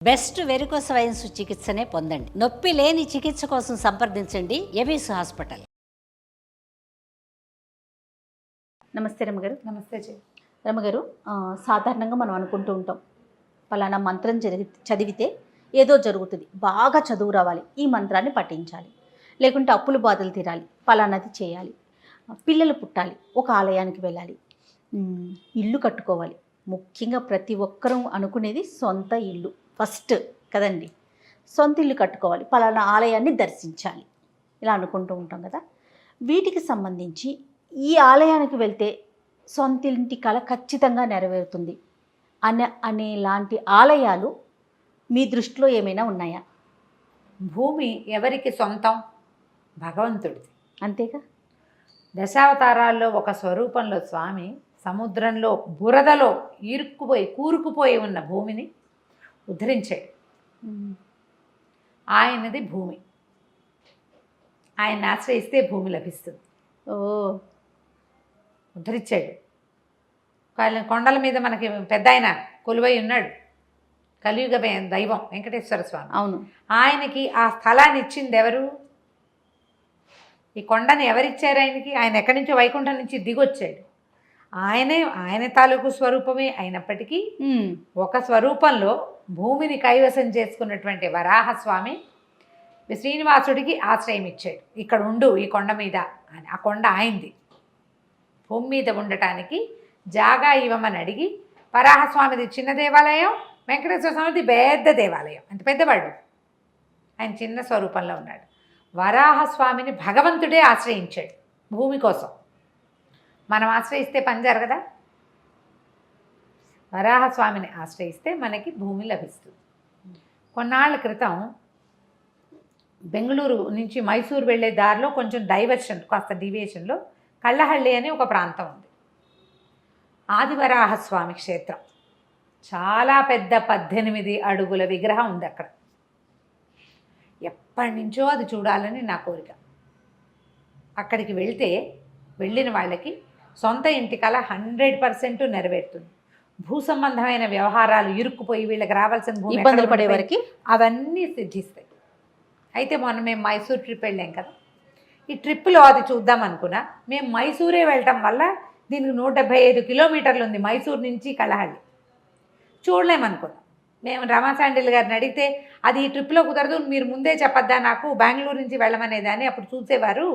Best varicose wines చికిత్సనే పొందండి. నొప్పి లేని చికిత్స కోసం సంప్రదించండి ఎబిస్ హాస్పిటల్. నమస్తే రమ్మగారు. నమస్తే రమ్మగారు, సాధారణంగా మనం అనుకుంటూ ఉంటాం, పలానా మంత్రం చదివితే ఏదో జరుగుతుంది, బాగా చదువు రావాలి, ఈ మంత్రాన్ని పఠించాలి, లేకుంటే అప్పులు బాధలు తీరాలి, పలానాది చేయాలి, పిల్లలు పుట్టాలి, ఒక ఆలయానికి వెళ్ళాలి, ఇల్లు కట్టుకోవాలి. ముఖ్యంగా ప్రతి ఒక్కరూ అనుకునేది సొంత ఇల్లు ఫస్ట్ కదండి. సొంత ఇల్లు కట్టుకోవాలి, పలానా ఆలయాన్ని దర్శించాలి, ఇలా అనుకుంటూ ఉంటాం కదా. వీటికి సంబంధించి ఈ ఆలయానికి వెళ్తే సొంత ఇంటి కళ ఖచ్చితంగా నెరవేరుతుంది అనేలాంటి ఆలయాలు మీ దృష్టిలో ఏమైనా ఉన్నాయా? భూమి ఎవరికి సొంతం? భగవంతుడిది. అంతేగా. దశావతారాల్లో ఒక స్వరూపంలో స్వామి సముద్రంలో బురదలో కూరుకుపోయి ఉన్న భూమిని ఉద్ధరించాడు. ఆయనది భూమి. ఆయన ఆశ్రయిస్తే భూమి లభిస్తుంది. ఉద్ధరించాడు. కొండల మీద మనకి పెద్ద ఆయన కొలువై ఉన్నాడు, కలియుగ దైవం వెంకటేశ్వర స్వామి. అవును. ఆయనకి ఆ స్థలాన్ని ఇచ్చింది ఎవరు? ఈ కొండని ఎవరిచ్చారు ఆయనకి? ఆయన ఎక్కడి నుంచో వైకుంఠం నుంచి దిగొచ్చాడు. ఆయన తాలూకు స్వరూపమే అయినప్పటికీ ఒక స్వరూపంలో భూమిని కైవసం చేసుకున్నటువంటి వరాహస్వామి శ్రీనివాసుడికి ఆశ్రయం ఇచ్చాడు. ఇక్కడ ఉండు ఈ కొండ మీద అని. ఆ కొండ ఆయనది. భూమి మీద ఉండటానికి జాగా ఇవ్వమని అడిగి, వరాహస్వామిది చిన్న దేవాలయం, వెంకటేశ్వర స్వామిది పెద్ద దేవాలయం. అంత పెద్దవాడు. ఆయన చిన్న స్వరూపంలో ఉన్నాడు. వరాహస్వామిని భగవంతుడే ఆశ్రయించాడు భూమి కోసం. మనం ఆశ్రయిస్తే పని జరగదా? వరాహస్వామిని ఆశ్రయిస్తే మనకి భూమి లభిస్తుంది. కొన్నాళ్ళ క్రితం బెంగళూరు నుంచి మైసూరు వెళ్ళే దారిలో కొంచెం డైవర్షన్, కాస్త డివియేషన్లో కళ్ళహళ్ళి అని ఒక ప్రాంతం ఉంది. ఆదివరాహస్వామి క్షేత్రం. చాలా పెద్ద 18 అడుగుల విగ్రహం ఉంది అక్కడ. ఎప్పటి నుంచో అది చూడాలని నా కోరిక. అక్కడికి వెళ్ళిన వాళ్ళకి సొంత ఇంటి కళ 100% నెరవేరుతుంది. భూ సంబంధమైన వ్యవహారాలు ఇరుక్కుపోయి వీళ్ళకి రావాల్సిన భూమి ఇబ్బందులు పడే వారికి అవన్నీ సిద్ధిస్తాయి. అయితే మొన్న మేము మైసూర్ ట్రిప్ వెళ్ళాం కదా. ఈ ట్రిప్లో అది చూద్దాం అనుకున్నా. మేము మైసూరే వెళ్ళటం వల్ల దీనికి 175 కిలోమీటర్లు ఉంది మైసూర్ నుంచి కళహళ్ళి. చూడలేమనుకున్నాం. మేము రమా శాండిల్ గారిని అడిగితే అది ఈ ట్రిప్లో కుదరదు, మీరు ముందే చెప్పొద్దా నాకు, బెంగళూరు నుంచి వెళ్ళమనేదాన్ని, అప్పుడు చూసేవారు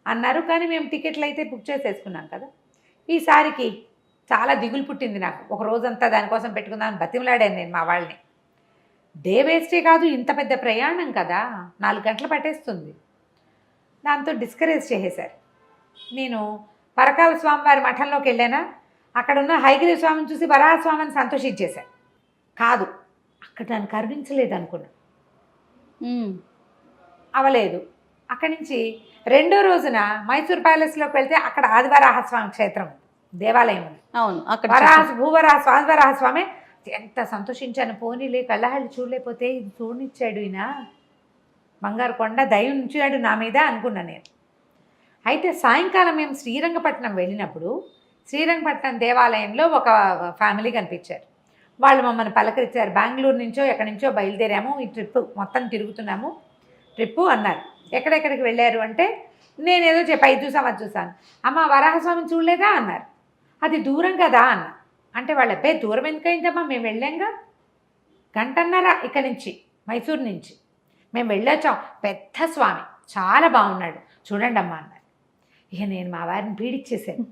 అన్నారు. కానీ మేము టికెట్లు అయితే బుక్ చేసేసుకున్నాం కదా. ఈసారికి చాలా దిగులు పుట్టింది నాకు. ఒక రోజంతా దానికోసం పెట్టుకుందామని బతిమలాడాను నేను మా వాళ్ళని. డే వేస్టే కాదు, ఇంత పెద్ద ప్రయాణం కదా, 4 గంటలు పట్టేస్తుంది. దాంతో డిస్కరేజ్ చేసేశారు. నేను పరకాల స్వామివారి మఠంలోకి వెళ్ళానా, అక్కడున్న హైగిరి స్వామిని చూసి వరాహస్వామిని సంతోషించేశాను. కాదు, అక్కడ దాన్ని కరుణించలేదు అనుకున్నా. అవలేదు. అక్కడి నుంచి రెండో రోజున మైసూర్ ప్యాలెస్లోకి వెళ్తే అక్కడ ఆదివరాహస్వామి క్షేత్రం దేవాలయం ఉంది. అవును. అక్కడ స్వామివారాహస్వామి. ఎంత సంతోషించాను. పోనీలే, కళ్ళహళ్ళి చూడలేకపోతే ఇది చూడనిచ్చాడు ఈయన, బంగారు కొండ దయ ఉంచాడు నా మీద అనుకున్నా నేను. అయితే సాయంకాలం మేము శ్రీరంగపట్నం వెళ్ళినప్పుడు శ్రీరంగపట్నం దేవాలయంలో ఒక ఫ్యామిలీ కనిపించారు. వాళ్ళు మమ్మల్ని పలకరించారు. బెంగళూరు నుంచో ఎక్కడి నుంచో బయలుదేరాము, ఈ ట్రిప్ మొత్తం తిరుగుతున్నాము ట్రిప్పు అన్నారు. ఎక్కడెక్కడికి వెళ్ళారు అంటే నేనేదో చెప్పి ఇది చూసాం అది చూసాను. అమ్మ వరాహస్వామిని చూడలేదా అన్నారు. అది దూరం కదా అన్న. అంటే వాళ్ళ అబ్బాయి దూరం ఎందుకైందమ్మా, మేము వెళ్ళాంగా, 1.5 గంట ఇక్కడి నుంచి మైసూరు నుంచి మేము వెళ్ళొచ్చాం. పెద్ద స్వామి, చాలా బాగున్నాడు, చూడండి అమ్మా అన్నారు. ఇక నేను మా వారిని పీడిచ్చేసాను.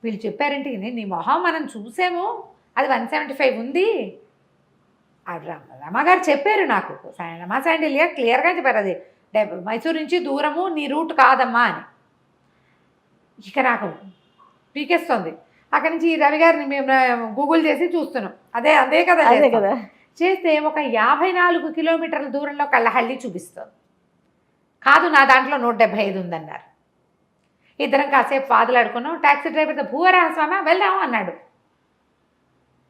వీళ్ళు చెప్పారంటే నీ మొహం మనం చూసాము, అది 175 ఉంది. రమగారు చెప్పారు నాకు, రమా శాండిల్ గారు క్లియర్గా చెప్పారు, అది మైసూరు నుంచి దూరము, నీ రూట్ కాదమ్మా అని. ఇక నాకు పీకేస్తుంది. అక్కడి నుంచి ఈ రవి గారిని మేము గూగుల్ చేసి చూస్తున్నాం. అదే కదా చేస్తే ఒక 54 కిలోమీటర్ల దూరంలో కళ్ళహళ్ళి చూపిస్తుంది. కాదు, నా దాంట్లో 175 ఉందన్నారు. ఇద్దరం కాసేపు వాదులాడుకున్నాం. ట్యాక్సీ డ్రైవర్తో భూవరాహస్వామి వెళ్దాము అన్నాడు.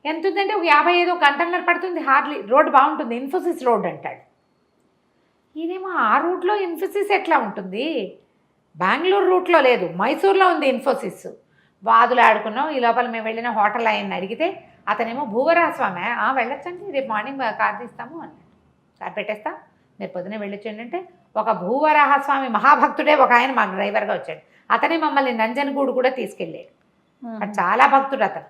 ఎంత ఉందంటే ఒక 55 గంటన్నర పడుతుంది హార్డ్లీ. రోడ్ బాగుంటుంది, ఇన్ఫోసిస్ రోడ్ అంటాడు. ఈయనేమో ఆ రూట్లో ఇన్ఫోసిస్ ఎట్లా ఉంటుంది, బెంగళూరు రూట్లో లేదు, మైసూర్లో ఉంది ఇన్ఫోసిస్. వాదులు ఆడుకున్నాం. ఈ లోపల మేము వెళ్ళిన హోటల్ ఆయన్ని అడిగితే అతనేమో భూవరాహస్వామి వెళ్ళొచ్చండి, రేపు మార్నింగ్ కార్ తీస్తాము అన్నాడు. కార్ పెట్టేస్తా, రేపు పొద్దునే వెళ్ళొచ్చండి అంటే ఒక భూవరాహస్వామి మహాభక్తుడే ఒక ఆయన మాకు డ్రైవర్గా వచ్చాడు. అతనే మమ్మల్ని నంజనగూడు కూడా తీసుకెళ్ళాడు. అటు చాలా భక్తుడు అతను.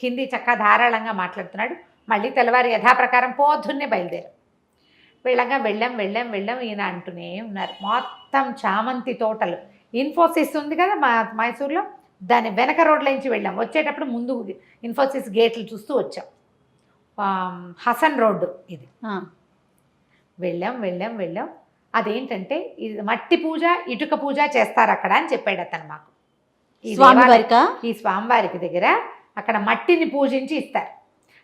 హిందీ చక్కగా ధారాళంగా మాట్లాడుతున్నాడు. మళ్ళీ తెల్లవారి యథాప్రకారం పొద్దున్నే బయలుదేరాం. వెళ్ళాం ఈయన అంటూనే ఉన్నారు. మొత్తం చామంతి తోటలు. ఇన్ఫోసిస్ ఉంది కదా మైసూర్లో, దాని వెనక రోడ్లోంచి వెళ్ళాం. వచ్చేటప్పుడు ముందు ఇన్ఫోసిస్ గేట్లు చూస్తూ వచ్చాం. హసన్ రోడ్డు ఇది. వెళ్ళాం. అదేంటంటే ఇది మట్టి పూజ, ఇటుక పూజ చేస్తారు అక్కడ అని చెప్పాడు అతను మాకు. ఈ స్వామివారికి దగ్గర అక్కడ మట్టిని పూజించి ఇస్తారు.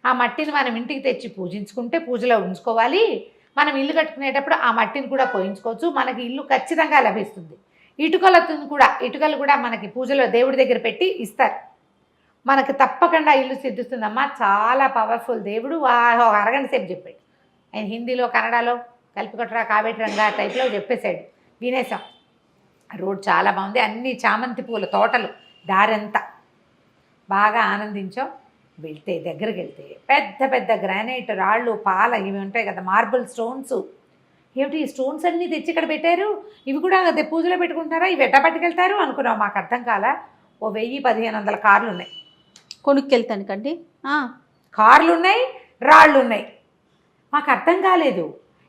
ఆ మట్టిని మనం ఇంటికి తెచ్చి పూజించుకుంటే పూజలో ఉంచుకోవాలి. మనం ఇల్లు కట్టుకునేటప్పుడు ఆ మట్టిని కూడా పోయించుకోవచ్చు. మనకి ఇల్లు ఖచ్చితంగా లభిస్తుంది. ఇటుకలు కూడా మనకి పూజలో దేవుడి దగ్గర పెట్టి ఇస్తారు. మనకు తప్పకుండా ఇల్లు సిద్ధిస్తుందమ్మా. చాలా పవర్ఫుల్ దేవుడు. అరగంట సేపు చెప్పాడు ఆయన. హిందీలో కన్నడలో కలిపికొట్టరా కావేటి రంగా టైప్లో చెప్పేశాడు. వినేసాం. రోడ్ చాలా బాగుంది, అన్ని చామంతి పూల తోటలు దారంతా. బాగా ఆనందించాం. దగ్గరికి వెళ్తే పెద్ద పెద్ద గ్రానైట్ రాళ్ళు, పాల ఇవి ఉంటాయి కదా, మార్బుల్ స్టోన్స్. ఏమిటి ఈ స్టోన్స్ అన్నీ తెచ్చి ఇక్కడ పెట్టారు, ఇవి కూడా పూజలో పెట్టుకుంటారా, ఇవి ఎట్ట పట్టుకెళ్తారు అనుకున్నాం. మాకు అర్థం కాల. 1000-1500 కార్లు ఉన్నాయి కొనుక్కెళ్తానికండి. కార్లు ఉన్నాయి, రాళ్ళు ఉన్నాయి. మాకు అర్థం కాలేదు.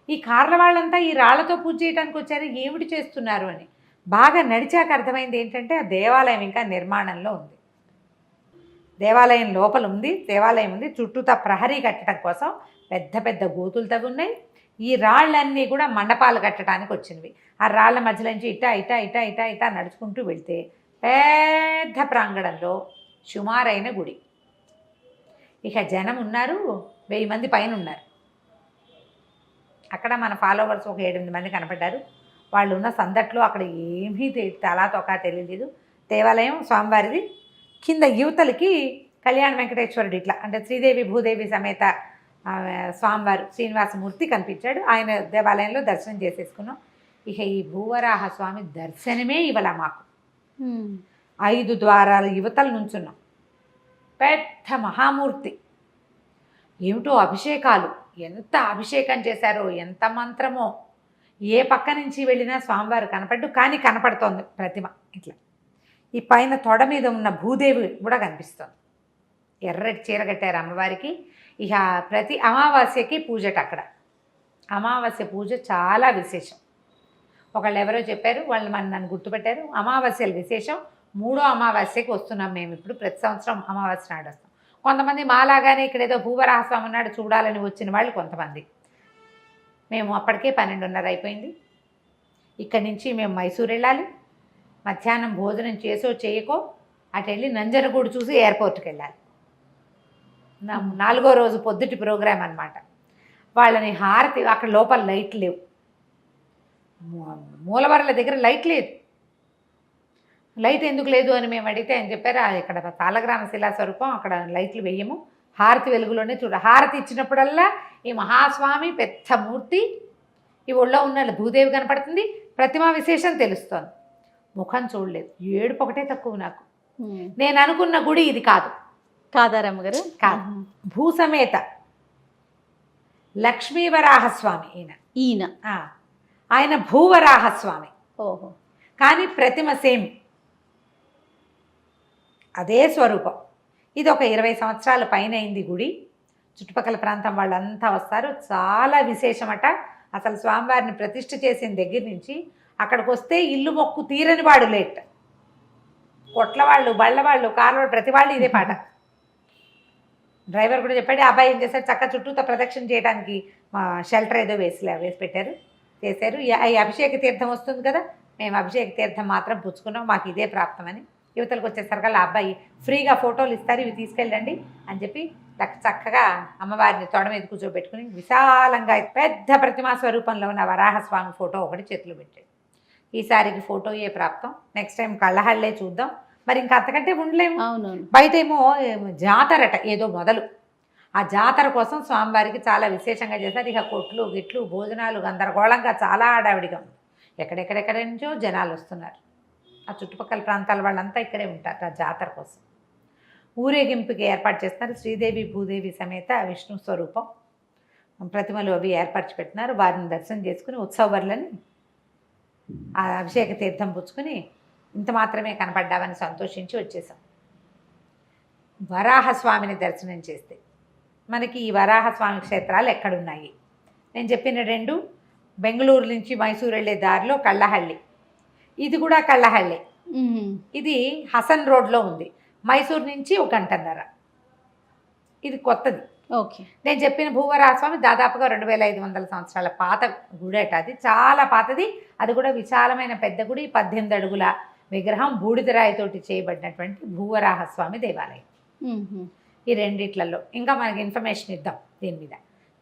ఈ కార్ల వాళ్ళంతా ఈ రాళ్లతో పూజ చేయడానికి వచ్చారు, ఏమిటి చేస్తున్నారు అని. బాగా నడిచాక అర్థమైంది ఏంటంటే ఆ దేవాలయం ఇంకా నిర్మాణంలో ఉంది. దేవాలయం లోపల ఉంది, దేవాలయం ఉంది. చుట్టూతా ప్రహరీ కట్టడం కోసం పెద్ద పెద్ద గోతులు తవ్వి ఉన్నాయి. ఈ రాళ్ళన్నీ కూడా మండపాలు కట్టడానికి వచ్చినవి. ఆ రాళ్ల మధ్యలోంచి ఇటా నడుచుకుంటూ వెళ్తే పెద్ద ప్రాంగణంలో సుమారైన గుడి. ఇక జనం ఉన్నారు, 1000 మంది పైన ఉన్నారు. అక్కడ మన ఫాలోవర్స్ ఒక 7-8 మంది కనపడ్డారు. వాళ్ళు ఉన్న సందట్లో అక్కడ ఏమీ తలా తొక్క తెలియలేదు. దేవాలయం స్వామివారిది. కింద యువతలకి కళ్యాణ వెంకటేశ్వరుడు ఇట్లా అంటే శ్రీదేవి భూదేవి సమేత స్వామివారు శ్రీనివాసమూర్తి కనిపించాడు. ఆయన దేవాలయంలో దర్శనం చేసేసుకున్నాం. ఇక ఈ భూవరాహ స్వామి దర్శనమే ఇవ్వాల మాకు. 5 ద్వారాల యువతల నుంచున్నాం. పెద్ద మహామూర్తి. ఏమిటో అభిషేకాలు, ఎంత అభిషేకం చేశారో, ఎంత మంత్రమో. ఏ పక్క నుంచి వెళ్ళినా స్వామివారు కనపడ్డు, కానీ కనపడుతోంది ప్రతిమ ఇట్లా. ఈ పైన తొడ మీద ఉన్న భూదేవి కూడా కనిపిస్తుంది. ఎర్రటి చీర కట్టారు అమ్మవారికి. ఇక ప్రతి అమావాస్యకి పూజట అక్కడ. అమావాస్య పూజ చాలా విశేషం. ఒకళ్ళు ఎవరో చెప్పారు, వాళ్ళు నన్ను గుర్తుపెట్టారు. అమావాస్యల విశేషం. 3వ అమావాస్యకి వస్తున్నాం మేము ఇప్పుడు. ప్రతి సంవత్సరం అమావాస్య నాడు వస్తాం. కొంతమంది మాలాగానే ఇక్కడ ఏదో భూవరాహస్వామి నాడు చూడాలని వచ్చిన వాళ్ళు కొంతమంది. మేము అప్పటికే 12:30 అయిపోయింది. ఇక్కడి నుంచి మేము మైసూర్ వెళ్ళాలి. మధ్యాహ్నం భోజనం చేయకో అటు వెళ్ళి నంజనగూడు చూసి ఎయిర్పోర్ట్కి వెళ్ళాలి. 4వ రోజు పొద్దుటి ప్రోగ్రాం అనమాట. వాళ్ళని హారతి, అక్కడ లోపల లైట్ లేవు. మూలవరల దగ్గర లైట్ లేదు. లైట్ ఎందుకు లేదు అని మేము అడిగితే ఆయన చెప్పారు, ఇక్కడ తాళగ్రామ శిలాస్వరూపం, అక్కడ లైట్లు వేయము, హారతి వెలుగులోనే చూడ. హారతి ఇచ్చినప్పుడల్లా ఈ మహాస్వామి పెద్ద మూర్తి, ఈ ఒళ్ళో ఉన్న భూదేవి కనపడుతుంది, ప్రతిమా విశేషం తెలుస్తోంది. ముఖం చూడలేదు. ఏడుపు ఒకటే తక్కువ నాకు. నేను అనుకున్న గుడి ఇది కాదు. కాదారమ్మ గారు? కాదు. భూసమేత లక్ష్మీవరాహస్వామి ఈయన. ఆయన భూవరాహస్వామి. ఓహో. కానీ ప్రతిమ సేమ్ అదే స్వరూపం. ఇది ఒక 20 సంవత్సరాల పైన అయింది గుడి. చుట్టుపక్కల ప్రాంతం వాళ్ళంతా వస్తారు. చాలా విశేషమట. అసలు స్వామివారిని ప్రతిష్ఠ చేసిన దగ్గర నుంచి అక్కడికి వస్తే ఇల్లు మొక్కు తీరని వాడు లేట్. కొట్ల వాళ్ళు, బళ్ళ వాళ్ళు, కార్ల వాళ్ళు, ప్రతి వాళ్ళు ఇదే పాట. డ్రైవర్ కూడా చెప్పాడు. అబ్బాయి ఏం చేశారు, చక్క చుట్టూతో ప్రదక్షిణ చేయడానికి షెల్టర్ ఏదో వేసి పెట్టారు, చేశారు. ఈ అభిషేక తీర్థం వస్తుంది కదా, మేము అభిషేక తీర్థం మాత్రం పుచ్చుకున్నాం, మాకు ఇదే ప్రాప్తమని. యువతలకు వచ్చేసరికల్లా అబ్బాయి ఫ్రీగా ఫోటోలు ఇస్తారు, ఇవి తీసుకెళ్ళండి అని చెప్పి చక్కగా అమ్మవారిని తొడ మీద కూర్చోబెట్టుకుని విశాలంగా పెద్ద ప్రతిమా స్వరూపంలో ఉన్న వరాహస్వామి ఫోటో ఒకటి చేతులు పెట్టాడు. ఈసారికి ఫోటోయే ప్రాప్తం. నెక్స్ట్ టైం కళ్ళహళ్ళే చూద్దాం. మరి ఇంకా అంతకంటే ఉండలేము. బయట ఏమో జాతరట ఏదో మొదలు. ఆ జాతర కోసం స్వామివారికి చాలా విశేషంగా చేశారు. ఇక కొట్లు గిట్లు భోజనాలు గందరగోళంగా చాలా ఆడావిడిగా ఉంది. ఎక్కడెక్కడెక్కడి నుంచో జనాలు వస్తున్నారు. ఆ చుట్టుపక్కల ప్రాంతాల వాళ్ళంతా ఇక్కడే ఉంటారు ఆ జాతర కోసం. ఊరేగింపుకి ఏర్పాటు చేస్తున్నారు. శ్రీదేవి భూదేవి సమేత విష్ణు స్వరూపం ప్రతిమలు అవి ఏర్పరిచి పెట్టినారు. వారిని దర్శనం చేసుకుని ఉత్సవర్లని ఆ అభిషేక తీర్థం పుచ్చుకొని ఇంత మాత్రమే కనపడ్డామని సంతోషించి వచ్చేసాం. వరాహస్వామిని దర్శనం చేస్తే మనకి ఈ వరాహస్వామి క్షేత్రాలు ఎక్కడున్నాయి? నేను చెప్పిన 2 బెంగళూరు నుంచి మైసూరు వెళ్ళే దారిలో కళ్ళహళ్ళి, ఇది కూడా కళ్ళహళ్ళి. ఇది హసన్ రోడ్లో ఉంది. మైసూరు నుంచి 1 గంటన్నర. ఇది కొత్తది. ఓకే. నేను చెప్పిన భూవరాహస్వామి దాదాపుగా 2500 సంవత్సరాల పాత గుడేట. అది చాలా పాతది. అది కూడా విశాలమైన పెద్ద గుడి, 18 అడుగుల విగ్రహం, బూడిదరాయితోటి చేయబడినటువంటి భూవరాహస్వామి దేవాలయం. ఈ రెండిట్లలో ఇంకా మనకి ఇన్ఫర్మేషన్ ఇద్దాం దీని మీద.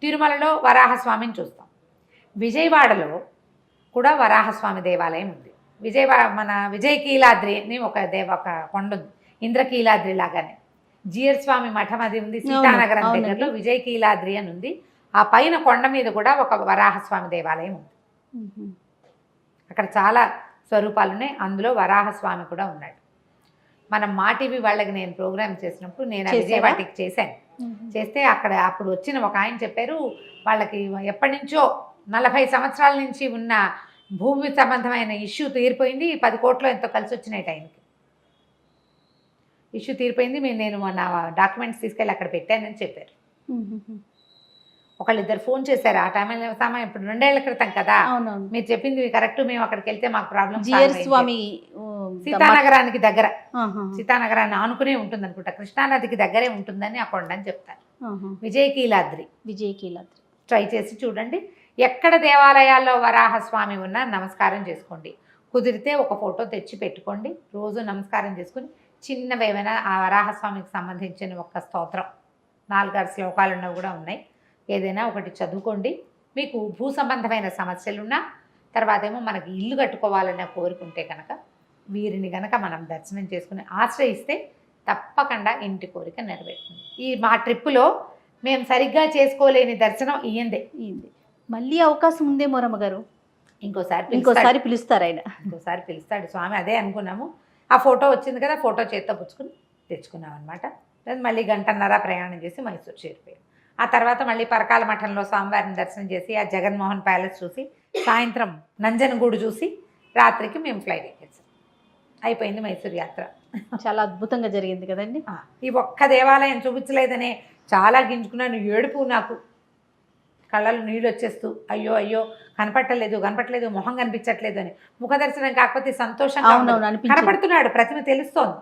తిరుమలలో వరాహస్వామిని చూస్తాం. విజయవాడలో కూడా వరాహస్వామి దేవాలయం ఉంది. మన విజయకీలాద్రి అని ఒక కొండ ఉంది, ఇంద్రకీలాద్రి లాగానే. జియర్ స్వామి మఠం అది ఉంది సీతానగరం దగ్గరలో. విజయకీలాద్రి అని ఉంది. ఆ పైన కొండ మీద కూడా ఒక వరాహస్వామి దేవాలయం ఉంది. అక్కడ చాలా స్వరూపాలు ఉన్నాయి. అందులో వరాహస్వామి కూడా ఉన్నాడు. మనం మా టీవీ వాళ్ళకి నేను ప్రోగ్రామ్ చేసినప్పుడు నేను విజయవాడకి చేశాను. చేస్తే అప్పుడు వచ్చిన ఒక ఆయన చెప్పారు, వాళ్ళకి ఎప్పటి నుంచో 40 సంవత్సరాల నుంచి ఉన్న భూమి సంబంధమైన ఇష్యూ తీరిపోయింది. 10 కోట్లు ఎంతో కలిసి వచ్చినాయి టైంకి. ఇష్యూ తీరిపోయింది. నేను నా డాక్యుమెంట్స్ తీసుకెళ్ళి అక్కడ పెట్టానని చెప్పారు. ఒకళ్ళిద్దరు ఫోన్ చేశారు. ఆ టైంలో ఇప్పుడు 2 ఏళ్ల క్రితం కదా, మీరు చెప్పింది కరెక్ట్, మేము అక్కడికి వెళ్తే మాకు ప్రాబ్లం. స్వామి సీతానగరానికి దగ్గర, సీతానగరాన్ని ఆనుకునే ఉంటుంది అనుకుంటా, కృష్ణానదికి దగ్గరే ఉంటుందని ఆ కొండని చెప్తారు. విజయకీలాద్రి ట్రై చేసి చూడండి. ఎక్కడ దేవాలయాల్లో వరాహస్వామి ఉన్నా నమస్కారం చేసుకోండి. కుదిరితే ఒక ఫోటో తెచ్చి పెట్టుకోండి. రోజు నమస్కారం చేసుకుని చిన్నవేమైనా ఆ వరాహస్వామికి సంబంధించిన ఒక స్తోత్రం, 4-6 శ్లోకాలు ఉన్నవి కూడా ఉన్నాయి, ఏదైనా ఒకటి చదువుకోండి. మీకు భూ సంబంధమైన సమస్యలున్నా, తర్వాత ఏమో మనకి ఇల్లు కట్టుకోవాలనే కోరుకుంటే కనుక వీరిని కనుక మనం దర్శనం చేసుకుని ఆశ్రయిస్తే తప్పకుండా ఇంటి కోరిక నెరవేరుతుంది. ఈ మా ట్రిప్పులో మేము సరిగ్గా చేసుకోలేని దర్శనం ఇయ్యందే. మళ్ళీ అవకాశం ఉందేమో రమ్మగారు. ఇంకోసారి పిలుస్తారు ఆయన. ఇంకోసారి పిలుస్తాడు స్వామి. అదే అనుకున్నాము. ఆ ఫోటో వచ్చింది కదా, ఫోటో చేత్తో పుచ్చుకుని తెచ్చుకున్నాం అనమాట. మళ్ళీ 1.5 గంటల ప్రయాణం చేసి మైసూరు చేరిపోయాం. ఆ తర్వాత మళ్ళీ పరకాల మఠంలో స్వామివారిని దర్శనం చేసి ఆ జగన్మోహన్ ప్యాలెస్ చూసి, సాయంత్రం నంజనగూడు చూసి, రాత్రికి మేము ఫ్లైట్ ఎక్కేసాం. అయిపోయింది మైసూరు యాత్ర. చాలా అద్భుతంగా జరిగింది కదండి. ఈ ఒక్క దేవాలయం చూపించలేదనే చాలా గింజుకున్నాను. ఏడుపు, నాకు కళ్ళలో నీళ్ళు వచ్చేస్తూ అయ్యో అయ్యో కనపట్టలేదు, మొహం కనిపించట్లేదు అని. ముఖ దర్శనం కాకపోతే సంతోషంగా కనపడుతున్నాడు, ప్రతిమ తెలుస్తోంది.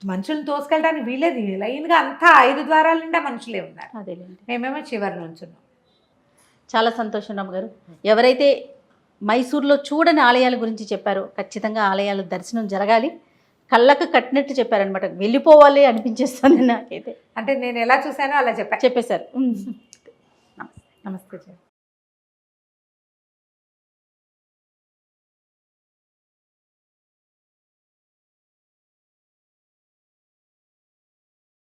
మనుషులను తోసుకెళ్ళడానికి వీలేదు. లైన్గా అంతా 5 ద్వారాల నిండా మనుషులే ఉన్నారు. మేమేమో చివరి నుంచి ఉన్నాం. చాలా సంతోషం రమ్మగారు. ఎవరైతే మైసూర్లో చూడని ఆలయాల గురించి చెప్పారో ఖచ్చితంగా ఆలయాల దర్శనం జరగాలి. కళ్ళకు కట్టినట్టు చెప్పారనమాట. వెళ్ళిపోవాలి అనిపించేస్తుంది నాకైతే. అంటే నేను ఎలా చూశానో అలా చెప్పేశారు. నమస్తే.